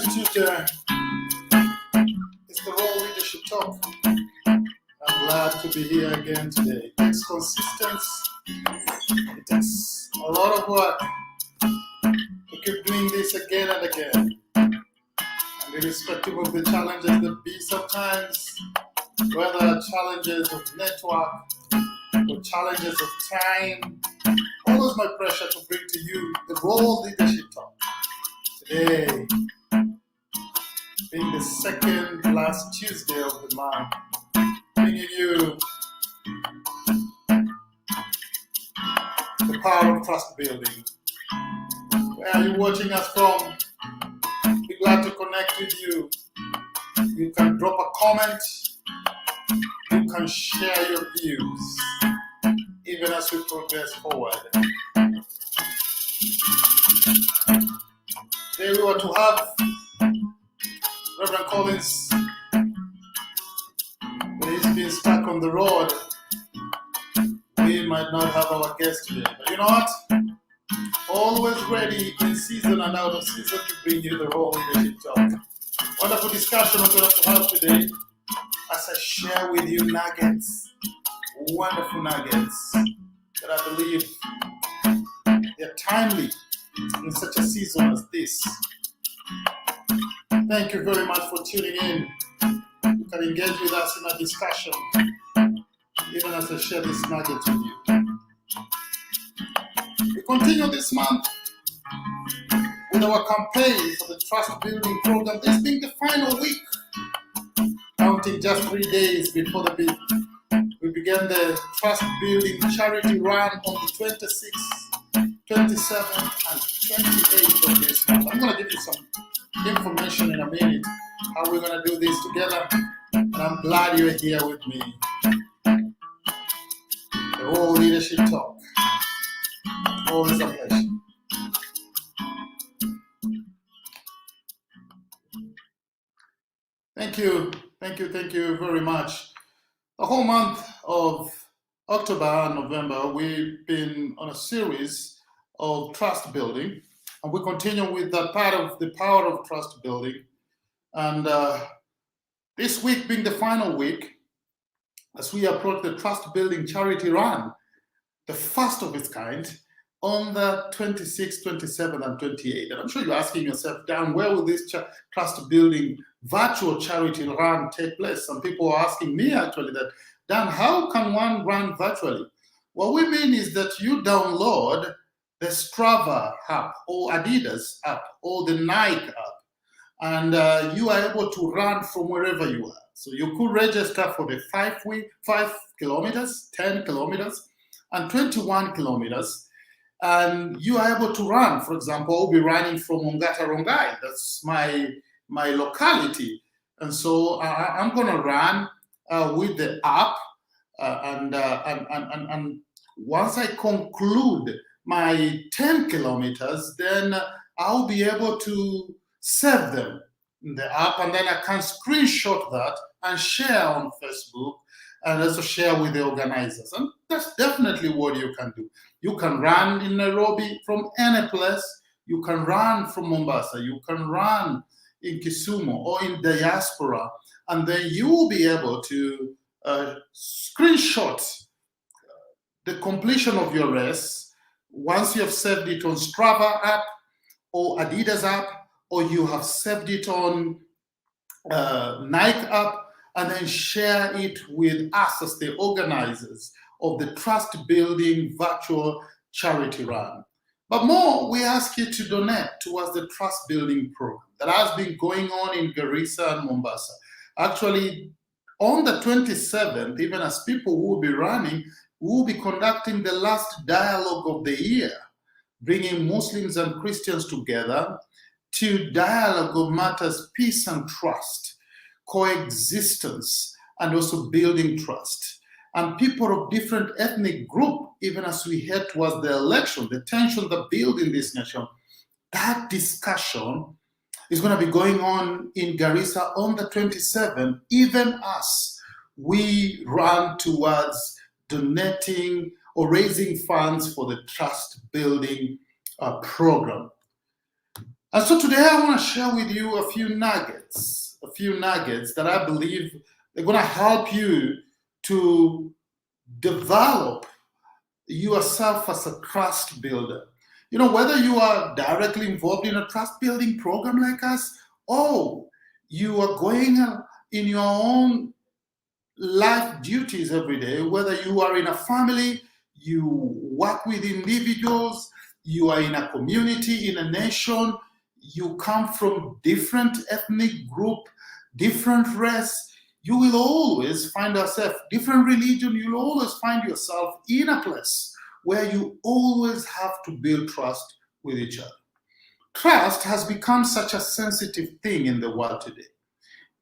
is Tuesday. It's the Raw Leadership Talk. I'm glad to be here again today. It takes consistency. It takes a lot of work to keep doing this again and again. And irrespective of the challenges that be sometimes, whether challenges of network or challenges of time, always my pressure to bring to you the Raw Leadership Talk. Today, being the second last Tuesday of the month, bringing you the Power of Trustbuilding. Where are you watching us from? Be glad to connect with you. You can drop a comment. You can share your views, even as we progress forward. Today we were to have Reverend Collins, but he's been stuck on the road. We might not have our guest today, but you know what? Always ready in season and out of season to bring you the Raw Leadership Talk. Wonderful discussion we're going to have today as I share with you nuggets, wonderful nuggets that I believe they're timely in such a season as this. Thank you very much for tuning in. You can engage with us in a discussion, even as I share this nugget with you. We continue this month with our campaign for the Trust Building Program. This being the final week, counting just 3 days before the bid. We began the Trust Building Charity Run on the 26th, 27th, and 28th of this month. I'm going to give you some information in a minute how we're going to do this together, and I'm glad you're here with me. The Raw Leadership Talk. Always a pleasure. Thank you very much. The whole month of October and November, we've been on a series of trust building, and we continue with that part of the Power of Trust Building. And this week being the final week, as we approach the Trust Building Charity Run, the first of its kind, on the 26th, 27th, and 28th. And I'm sure you're asking yourself, Dan, where will this Trust Building virtual charity run take place? Some people are asking me actually that, Dan, how can one run virtually? What we mean is that you download the Strava app or Adidas app or the Nike app, and you are able to run from wherever you are. So you could register for the 5 kilometers, 10 kilometers, and 21 kilometers. And you are able to run. For example, I'll be running from Ongata Rongai. That's my locality. And so I'm going to run with the app. And once I conclude my 10 kilometers, then I'll be able to save them in the app. And then I can screenshot that and share on Facebook and also share with the organizers. And that's definitely what you can do. You can run in Nairobi from any place. You can run from Mombasa. You can run in Kisumu or in diaspora. And then you will be able to screenshot the completion of your race once you have saved it on Strava app or Adidas app, or you have saved it on Nike app, and then share it with us as the organizers of the Trust Building Virtual Charity Run. But more, we ask you to donate towards the Trust Building Program that has been going on in Garissa and Mombasa. Actually, on the 27th, even as people will be running, we will be conducting the last dialogue of the year, bringing Muslims and Christians together to dialogue of matters peace and trust, coexistence, and also building trust. And people of different ethnic group, even as we head towards the election, the tension that build in this nation, that discussion is going to be going on in Garissa on the 27th, even as we run towards donating or raising funds for the trust building program. And so today I want to share with you a few nuggets that I believe they're going to help you to develop yourself as a trust builder. You know, whether you are directly involved in a trust building program like us, or you are going in your own life duties every day, whether you are in a family, you work with individuals, you are in a community, in a nation, you come from different ethnic group, different race, you will always find yourself, different religion, you'll always find yourself in a place where you always have to build trust with each other. Trust has become such a sensitive thing in the world today.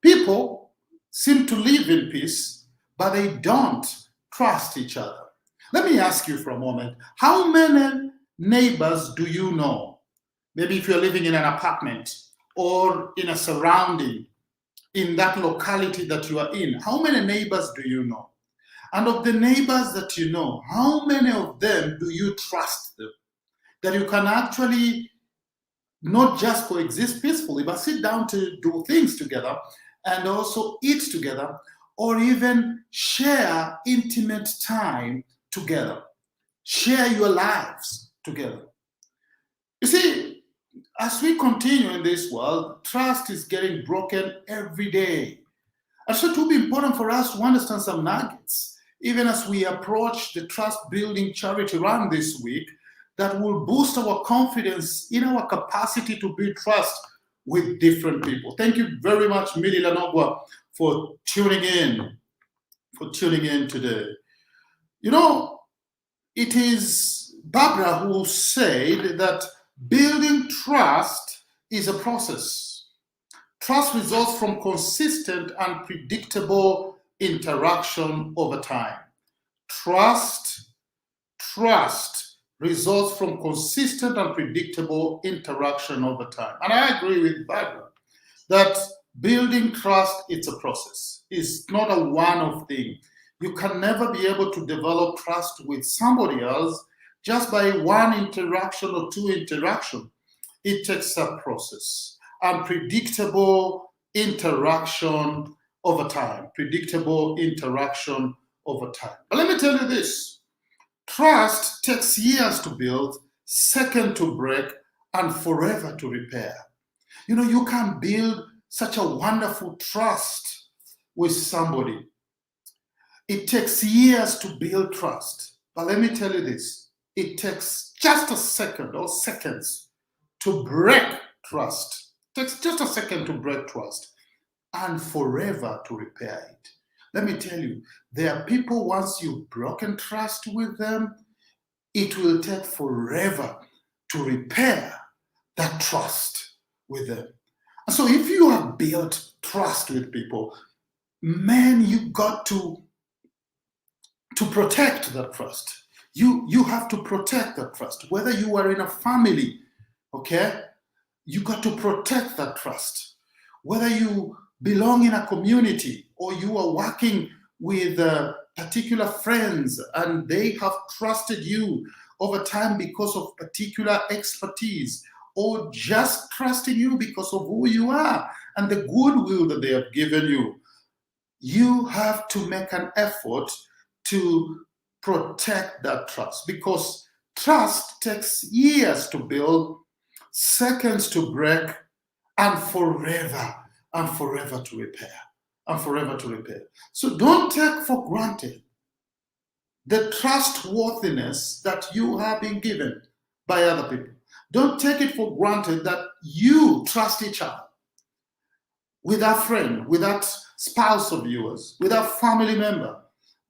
People seem to live in peace, but they don't trust each other. Let me ask you for a moment, how many neighbors do you know? Maybe if you're living in an apartment or in a surrounding, in that locality that you are in, how many neighbors do you know? And of the neighbors that you know, how many of them do you trust them? That you can actually not just coexist peacefully, but sit down to do things together and also eat together, or even share intimate time together, share your lives together. You see, as we continue in this world, trust is getting broken every day. And so it will be important for us to understand some nuggets, even as we approach the trust building charity run this week, that will boost our confidence in our capacity to build trust with different people. Thank you very much, Mili Lanogwa, for tuning in today. You know, it is Barbara who said that building trust is a process. Trust results from consistent and predictable interaction over time. Trust results from consistent and predictable interaction over time. And I agree with Barbara that building trust, it's a process. It's not a one-off thing. You can never be able to develop trust with somebody else just by one interaction or two interactions. It takes a process and predictable interaction over time. Predictable interaction over time. But let me tell you this. Trust takes years to build, seconds to break, and forever to repair. You know, you can build such a wonderful trust with somebody. It takes years to build trust. But let me tell you this. It takes just a second or seconds to break trust. It takes just a second to break trust and forever to repair it. Let me tell you, there are people, once you've broken trust with them, it will take forever to repair that trust with them. And so if you have built trust with people, man, you got to protect that trust. You have to protect that trust. Whether you are in a family, okay, you got to protect that trust. Whether you belong in a community or you are working with particular friends and they have trusted you over time because of particular expertise, or just trusting you because of who you are and the goodwill that they have given you, you have to make an effort to protect that trust, because trust takes years to build, seconds to break, and forever to repair. So don't take for granted the trustworthiness that you have been given by other people. Don't take it for granted that you trust each other with that friend, with that spouse of yours, with that family member,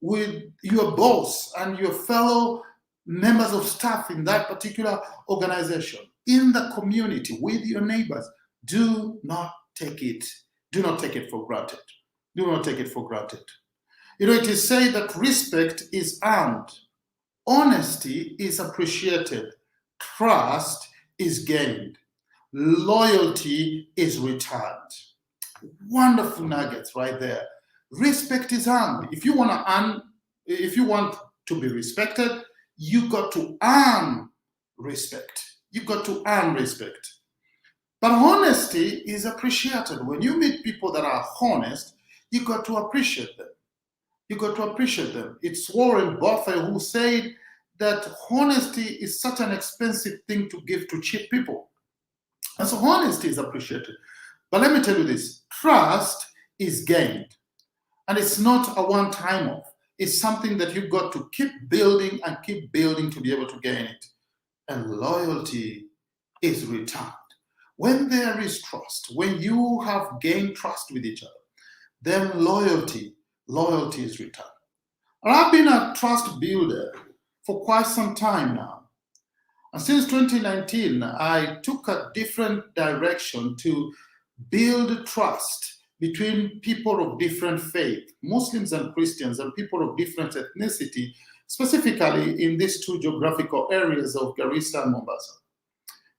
with your boss and your fellow members of staff in that particular organization, in the community, with your neighbors. Do not take it for granted. Do not take it for granted. You know, it is said that respect is earned, honesty is appreciated, trust is gained, loyalty is returned. Wonderful nuggets right there. Respect is earned. If you want to be respected, you got to earn respect. You got to earn respect. But honesty is appreciated. When you meet people that are honest, you got to appreciate them. You got to appreciate them. It's Warren Buffett who said that honesty is such an expensive thing to give to cheap people. And so honesty is appreciated. But let me tell you this, trust is gained. And it's not a one-time off. It's something that you've got to keep building and keep building to be able to gain it. And loyalty is returned. When there is trust, when you have gained trust with each other, then loyalty is returned. And I've been a trust builder for quite some time now. And since 2019, I took a different direction to build trust between people of different faith, Muslims and Christians, and people of different ethnicity, specifically in these two geographical areas of Garissa and Mombasa.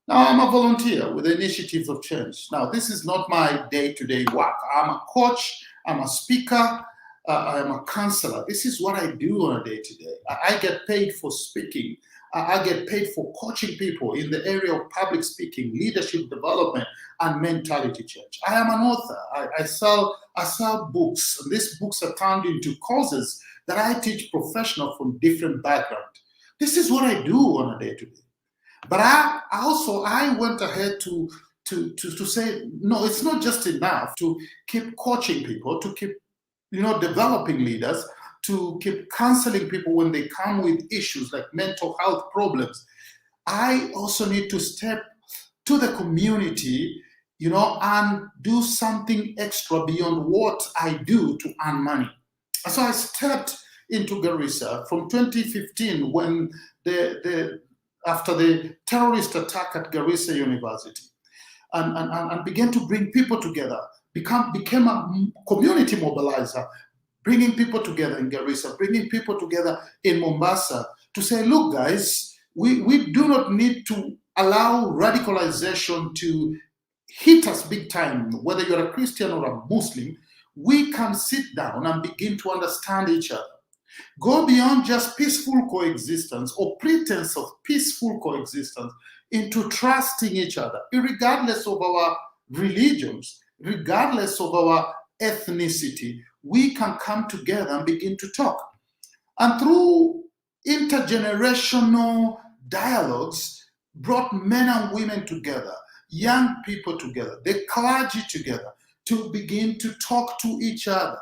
Now, I'm a volunteer with the Initiatives of Change. Now, this is not my day-to-day work. I'm a coach, I'm a speaker, I'm a counselor. This is what I do on a day-to-day. I get paid for speaking. I get paid for coaching people in the area of public speaking, leadership development, and mentality change. I am an author. I sell books, and these books are turned into courses that I teach professionals from different backgrounds. This is what I do on a day-to-day. But I went ahead to say, no, it's not just enough to keep coaching people, to keep developing leaders, to keep counseling people when they come with issues like mental health problems. I also need to step to the community, and do something extra beyond what I do to earn money. So I stepped into Garissa from 2015 when after the terrorist attack at Garissa University, and began to bring people together, became a community mobilizer, bringing people together in Garissa, bringing people together in Mombasa to say, look, guys, we do not need to allow radicalization to hit us big time. Whether you're a Christian or a Muslim, we can sit down and begin to understand each other. Go beyond just peaceful coexistence or pretense of peaceful coexistence into trusting each other, regardless of our religions, regardless of our ethnicity. We can come together and begin to talk. And through intergenerational dialogues, brought men and women together, young people together, the clergy together, to begin to talk to each other,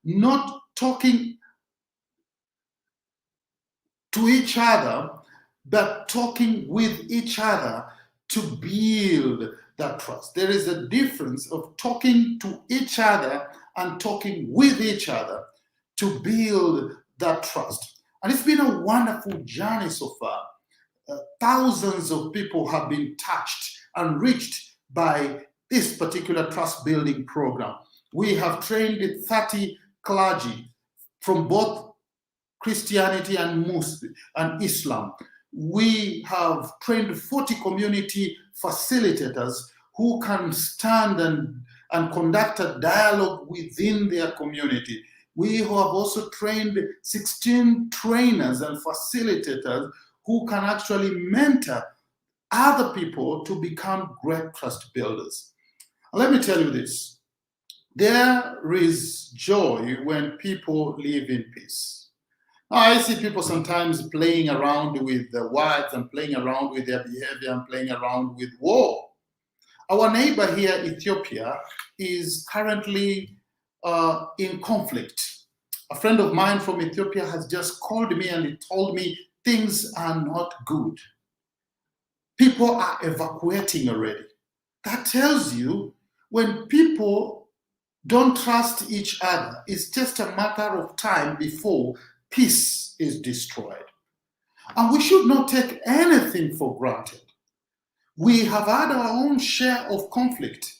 not talking to each other, but talking with each other to build that trust. There is a difference of talking to each other and talking with each other to build that trust. And it's been a wonderful journey so far. Thousands of people have been touched and reached by this particular trust building program. We have trained 30 clergy from both Christianity and Muslim and Islam. We have trained 40 community facilitators who can stand and conduct a dialogue within their community. We have also trained 16 trainers and facilitators who can actually mentor other people to become great trust builders. Let me tell you this. There is joy when people live in peace. I see people sometimes playing around with the words and playing around with their behavior and playing around with war. Our neighbor here, Ethiopia, is currently in conflict. A friend of mine from Ethiopia has just called me and he told me things are not good. People are evacuating already. That tells you when people don't trust each other, it's just a matter of time before peace is destroyed. And we should not take anything for granted. We have had our own share of conflict.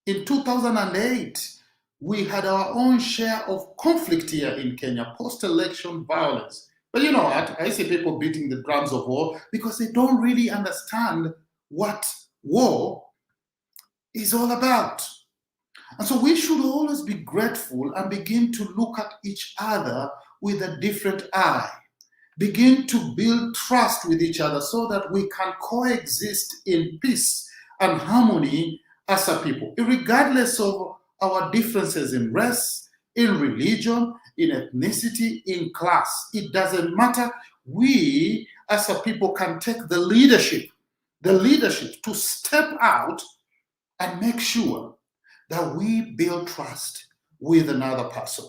In 2008, we had our own share of conflict here in Kenya, post-election violence. But you know what? I see people beating the drums of war because they don't really understand what war is all about. And so we should always be grateful and begin to look at each other with a different eye. Begin to build trust with each other so that we can coexist in peace and harmony as a people, regardless of our differences in race, in religion, in ethnicity, in class. It doesn't matter. We as a people can take the leadership to step out and make sure that we build trust with another person.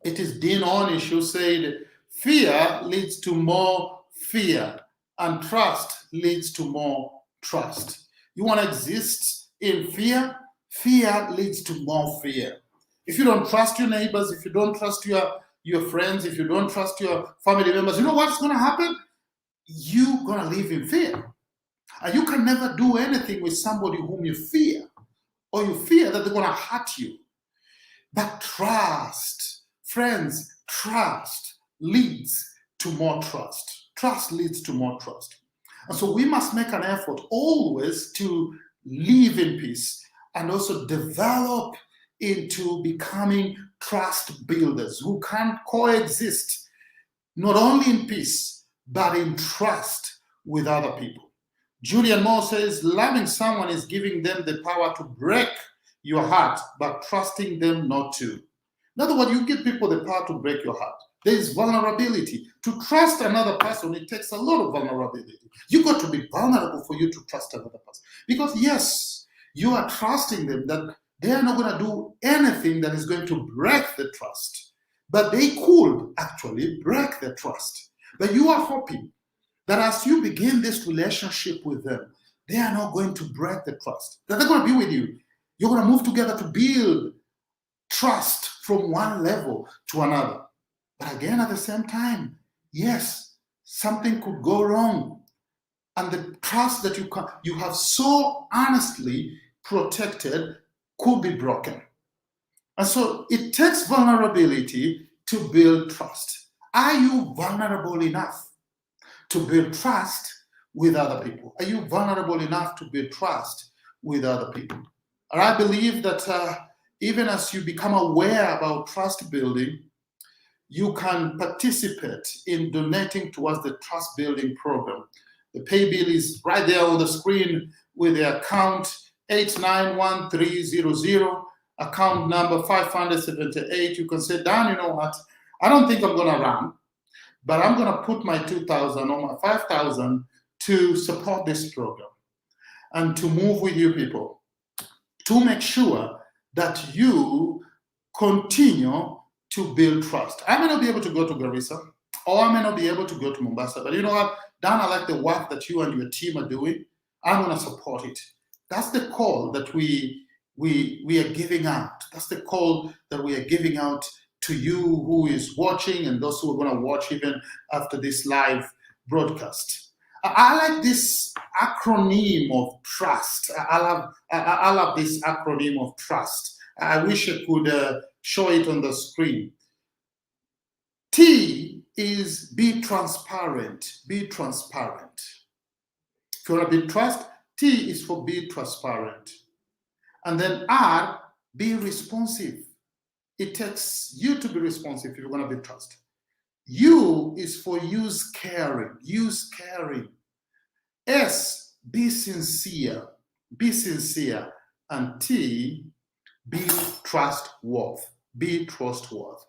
It is Dean Ornish who said, fear leads to more fear, and trust leads to more trust. You want to exist in fear? Fear leads to more fear. If you don't trust your neighbors, if you don't trust your friends, if you don't trust your family members, you know what's going to happen? You're going to live in fear. And you can never do anything with somebody whom you fear, or you fear that they're going to hurt you. But trust, friends, trust leads to more trust. Trust leads to more trust. And so we must make an effort always to live in peace and also develop into becoming trust builders who can coexist not only in peace, but in trust with other people. Julian Moore says, loving someone is giving them the power to break your heart, but trusting them not to. In other words, you give people the power to break your heart. There is vulnerability. To trust another person, it takes a lot of vulnerability. You got to be vulnerable for you to trust another person. Because yes, you are trusting them that they are not going to do anything that is going to break the trust. But they could actually break the trust. But you are hoping that as you begin this relationship with them, they are not going to break the trust. That they're going to be with you. You're going to move together to build trust from one level to another. But again, at the same time, yes, something could go wrong. And the trust that you have so honestly protected could be broken. And so it takes vulnerability to build trust. Are you vulnerable enough to build trust with other people? Are you vulnerable enough to build trust with other people? And I believe that even as you become aware about trust building, you can participate in donating towards the trust building program. The pay bill is right there on the screen with the account 891300, account number 578. You can say, Dan, you know what? I don't think I'm going to run, but I'm going to put my 2,000 or my 5,000 to support this program and to move with you people to make sure that you continue to build trust. I may not be able to go to Garissa, or I may not be able to go to Mombasa, but you know what, Dan, I like the work that you and your team are doing. I'm going to support it. That's the call that we are giving out. That's the call that we are giving out to you who is watching and those who are going to watch even after this live broadcast. I like this acronym of trust. I love this acronym of trust. I wish I could show it on the screen. T is be transparent. Be transparent. If you want to build trust, T is for be transparent. And then R, be responsive. It takes you to be responsive if you're going to build trust. U is for use caring. Use caring. S, be sincere. Be sincere. And T, be trustworthy. Be trustworthy.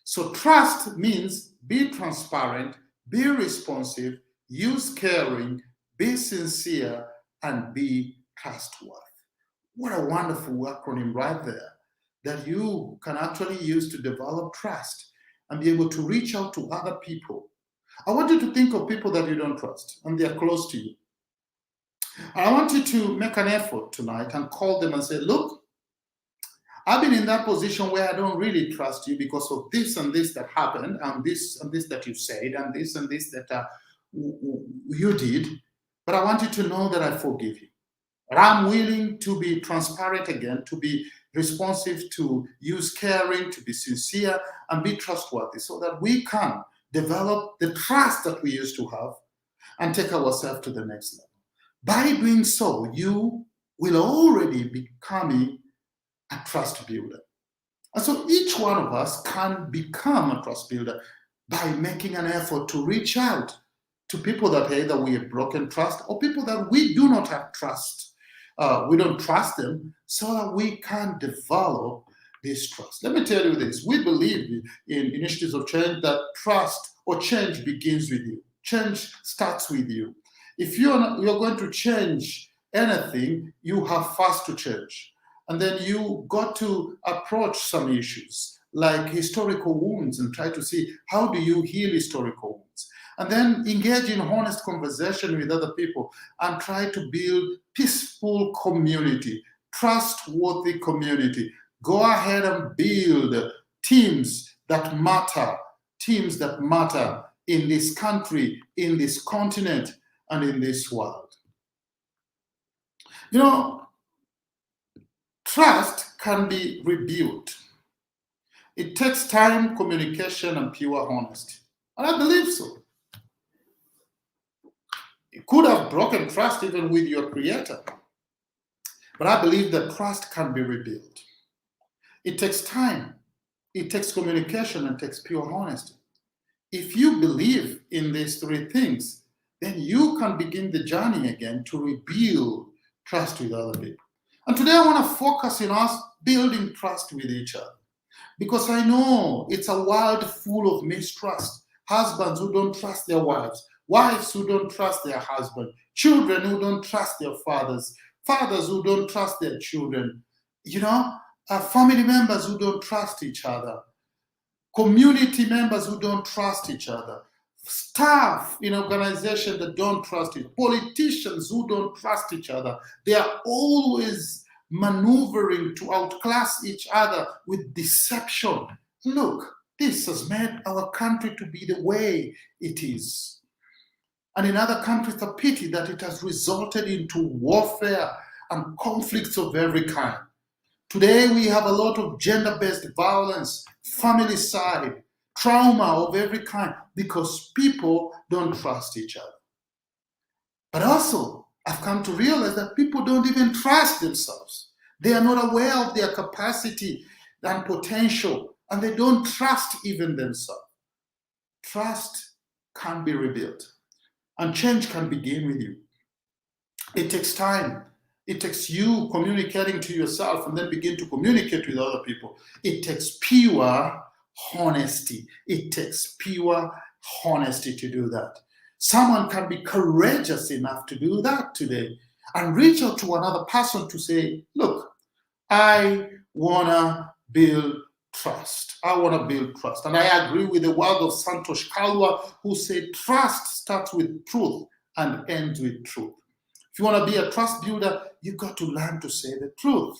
So trust means be transparent, be responsive, use caring, be sincere, and be trustworthy. What a wonderful acronym right there that you can actually use to develop trust and be able to reach out to other people. I want you to think of people that you don't trust and they're close to you. I want you to make an effort tonight and call them and say, look, I've been in that position where I don't really trust you because of this and this that happened, and this that you said, and this that you did. But I want you to know that I forgive you. But I'm willing to be transparent again, to be responsive, to use caring, to be sincere, and be trustworthy so that we can develop the trust that we used to have and take ourselves to the next level. By doing so, you will already be becoming a trust builder. And so each one of us can become a trust builder by making an effort to reach out to people that either we have broken trust or people that we do not have trust we don't trust them, so that we can develop this trust. Let me tell you this. We believe in initiatives of change that trust or change begins with you. Change starts with you. If you're going to change anything, you have first to change. And then you got to approach some issues like historical wounds and try to see how do you heal historical wounds. And then engage in honest conversation with other people and try to build peaceful community, trustworthy community. Go ahead and build teams that matter in this country, in this continent, and in this world. You know, trust can be rebuilt. It takes time, communication, and pure honesty. And I believe so. You could have broken trust even with your creator. But I believe that trust can be rebuilt. It takes time, it takes communication, and takes pure honesty. If you believe in these three things, then you can begin the journey again to rebuild trust with other people. And today I want to focus on us building trust with each other. Because I know it's a world full of mistrust. Husbands who don't trust their wives, wives who don't trust their husband, children who don't trust their fathers, fathers who don't trust their children, family members who don't trust each other, community members who don't trust each other, staff in organizations that don't trust each other, politicians who don't trust each other. They are always maneuvering to outclass each other with deception. Look, this has made our country to be the way it is. And in other countries, it's a pity that it has resulted into warfare and conflicts of every kind. Today, we have a lot of gender-based violence, family-side, trauma of every kind, because people don't trust each other. But also, I've come to realize that people don't even trust themselves. They are not aware of their capacity and potential, and they don't trust even themselves. Trust can be rebuilt, and change can begin with you. It takes time. It takes you communicating to yourself and then begin to communicate with other people. It takes pure honesty. It takes pure honesty to do that. Someone can be courageous enough to do that today and reach out to another person to say, look, I want to build trust. I want to build trust. And I agree with the word of Santosh Kalwa, who said trust starts with truth and ends with truth. If you want to be a trust builder, you got to learn to say the truth.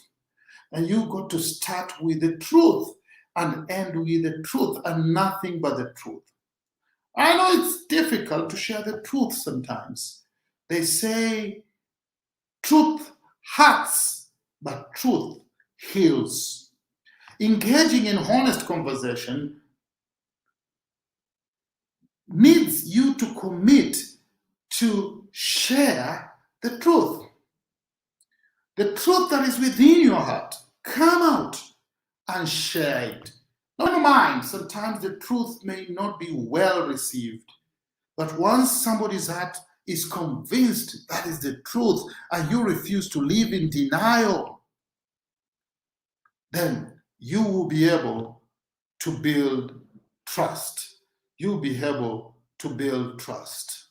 And you got to start with the truth and end with the truth and nothing but the truth. I know it's difficult to share the truth sometimes. They say truth hurts, but truth heals. Engaging in honest conversation needs you to commit to share the truth. The truth that is within your heart. Come out and share it. Never mind, sometimes the truth may not be well received. But once somebody's heart is convinced that is the truth and you refuse to live in denial, then you will be able to build trust. You'll be able to build trust.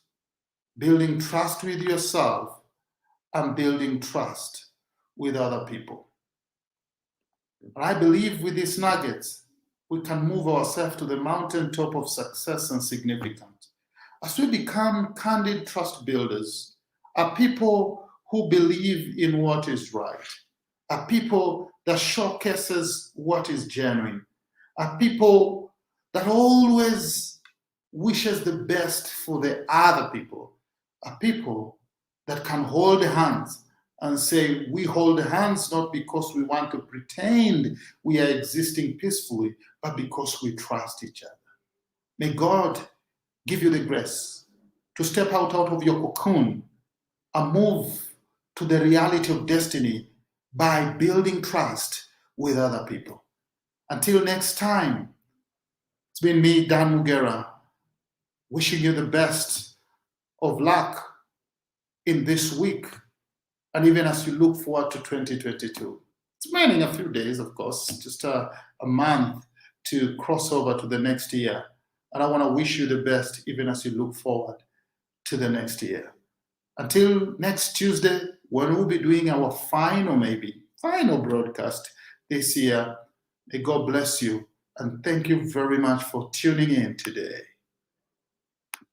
Building trust with yourself and building trust with other people. And I believe with these nuggets, we can move ourselves to the mountaintop of success and significance. As we become candid trust builders, are people who believe in what is right, are people that showcases what is genuine, are people that always wishes the best for the other people, are people that can hold hands and say, we hold hands not because we want to pretend we are existing peacefully, but because we trust each other. May God give you the grace to step out of your cocoon and move to the reality of destiny by building trust with other people. Until next time, it's been me, Dan Mugera, wishing you the best of luck in this week and even as you look forward to 2022. It's remaining a few days, of course, just a month to cross over to the next year. And I want to wish you the best even as you look forward to the next year. Until next Tuesday, when we'll be doing our final broadcast this year, may God bless you. And thank you very much for tuning in today.